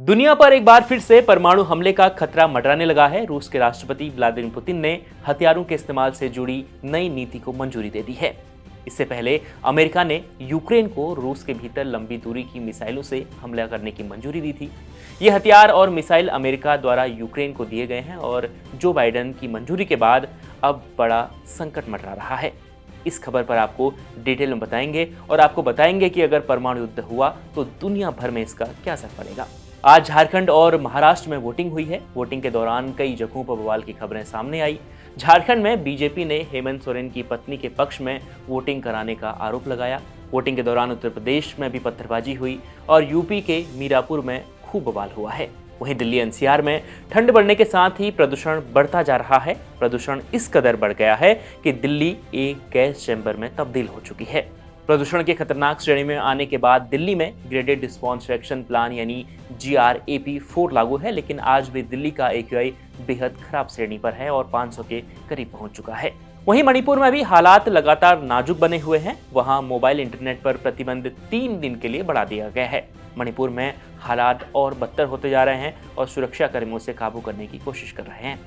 दुनिया पर एक बार फिर से परमाणु हमले का खतरा मंडराने लगा है। रूस के राष्ट्रपति व्लादिमीर पुतिन ने हथियारों के इस्तेमाल से जुड़ी नई नीति को मंजूरी दे दी है। इससे पहले अमेरिका ने यूक्रेन को रूस के भीतर लंबी दूरी की मिसाइलों से हमला करने की मंजूरी दी थी। ये हथियार और मिसाइल अमेरिका द्वारा यूक्रेन को दिए गए हैं और जो बाइडेन की मंजूरी के बाद अब बड़ा संकट मंडरा रहा है। इस खबर पर आपको डिटेल में बताएंगे और आपको बताएंगे कि अगर परमाणु युद्ध हुआ तो दुनिया भर में इसका क्या असर पड़ेगा। आज झारखंड और महाराष्ट्र में वोटिंग हुई है। वोटिंग के दौरान कई जगहों पर बवाल की खबरें सामने आई। झारखंड में बीजेपी ने हेमंत सोरेन की पत्नी के पक्ष में वोटिंग कराने का आरोप लगाया। वोटिंग के दौरान उत्तर प्रदेश में भी पत्थरबाजी हुई और यूपी के मीरापुर में खूब बवाल हुआ है। वहीं दिल्ली एनसीआर में ठंड बढ़ने के साथ ही प्रदूषण बढ़ता जा रहा है। प्रदूषण इस कदर बढ़ गया है कि दिल्ली एक गैस चैम्बर में तब्दील हो चुकी है। प्रदूषण के खतरनाक श्रेणी में आने के बाद दिल्ली में ग्रेडेड रिस्पॉन्स एक्शन प्लान यानी GRAP 4 लागू है, लेकिन आज भी दिल्ली का AQI बेहद खराब श्रेणी पर है और 500 के करीब पहुंच चुका है। वहीं मणिपुर में भी हालात लगातार नाजुक बने हुए हैं। वहां मोबाइल इंटरनेट पर प्रतिबंध 3 दिन के लिए बढ़ा दिया गया है। मणिपुर में हालात और बदतर होते जा रहे हैं और सुरक्षा कर्मियों से काबू करने की कोशिश कर रहे हैं।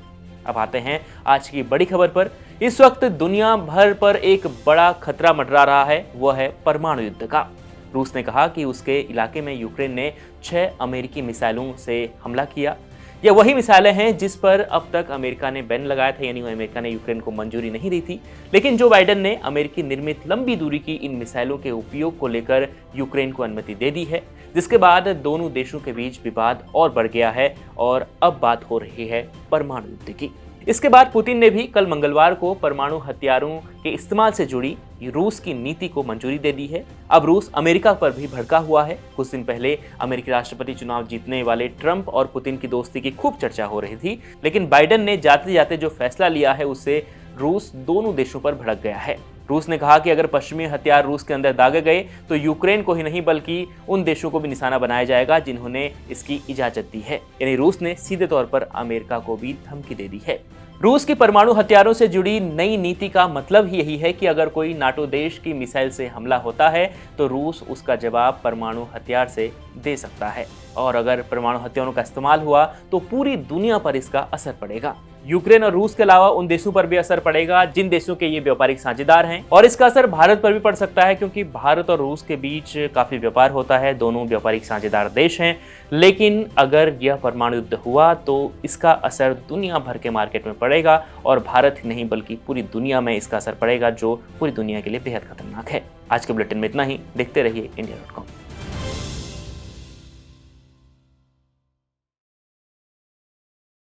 अब आते हैं आज की बड़ी खबर पर। इस वक्त दुनिया भर पर एक बड़ा खतरा मंडरा रहा है, वह है परमाणु युद्ध का। रूस ने कहा कि उसके इलाके में यूक्रेन ने 6 अमेरिकी मिसाइलों से हमला किया। यह वही मिसाइलें हैं जिस पर अब तक अमेरिका ने बैन लगाया था, यानी अमेरिका ने यूक्रेन को मंजूरी नहीं दी थी। लेकिन जो बाइडेन ने अमेरिकी निर्मित लंबी दूरी की इन मिसाइलों के उपयोग को लेकर यूक्रेन को अनुमति दे दी है, जिसके बाद दोनों देशों के बीच विवाद और बढ़ गया है और अब बात हो रही है परमाणु युद्ध की। इसके बाद पुतिन ने भी कल मंगलवार को परमाणु हथियारों के इस्तेमाल से जुड़ी रूस की नीति को मंजूरी दे दी है। अब रूस अमेरिका पर भी भड़का हुआ है। कुछ दिन पहले अमेरिकी राष्ट्रपति चुनाव जीतने वाले ट्रंप और पुतिन की दोस्ती की खूब चर्चा हो रही थी, लेकिन बाइडेन ने जाते जाते जो फैसला लिया है उससे रूस दोनों देशों पर भड़क गया है। रूस ने कहा कि अगर पश्चिमी हथियार रूस के अंदर दागे गए तो यूक्रेन को ही नहीं बल्कि उन देशों को भी निशाना बनाया जाएगा जिन्होंने इसकी इजाजत दी है। यानी रूस ने सीधे तौर पर अमेरिका को भी धमकी दे दी है। रूस की परमाणु हथियारों से जुड़ी नई नीति का मतलब ही यही है कि अगर कोई नाटो देश की मिसाइल से हमला होता है तो रूस उसका जवाब परमाणु हथियार से दे सकता है और अगर परमाणु हथियारों का इस्तेमाल हुआ तो पूरी दुनिया पर इसका असर पड़ेगा। यूक्रेन और रूस के अलावा उन देशों पर भी असर पड़ेगा जिन देशों के ये व्यापारिक साझेदार हैं और इसका असर भारत पर भी पड़ सकता है, क्योंकि भारत और रूस के बीच काफी व्यापार होता है। दोनों व्यापारिक साझेदार देश हैं, लेकिन अगर यह परमाणु युद्ध हुआ तो इसका असर दुनिया भर के मार्केट में पड़ेगा और भारत ही नहीं बल्कि पूरी दुनिया में इसका असर पड़ेगा, जो पूरी दुनिया के लिए बेहद खतरनाक है। आज के बुलेटिन में इतना ही। देखते रहिए इंडिया.com।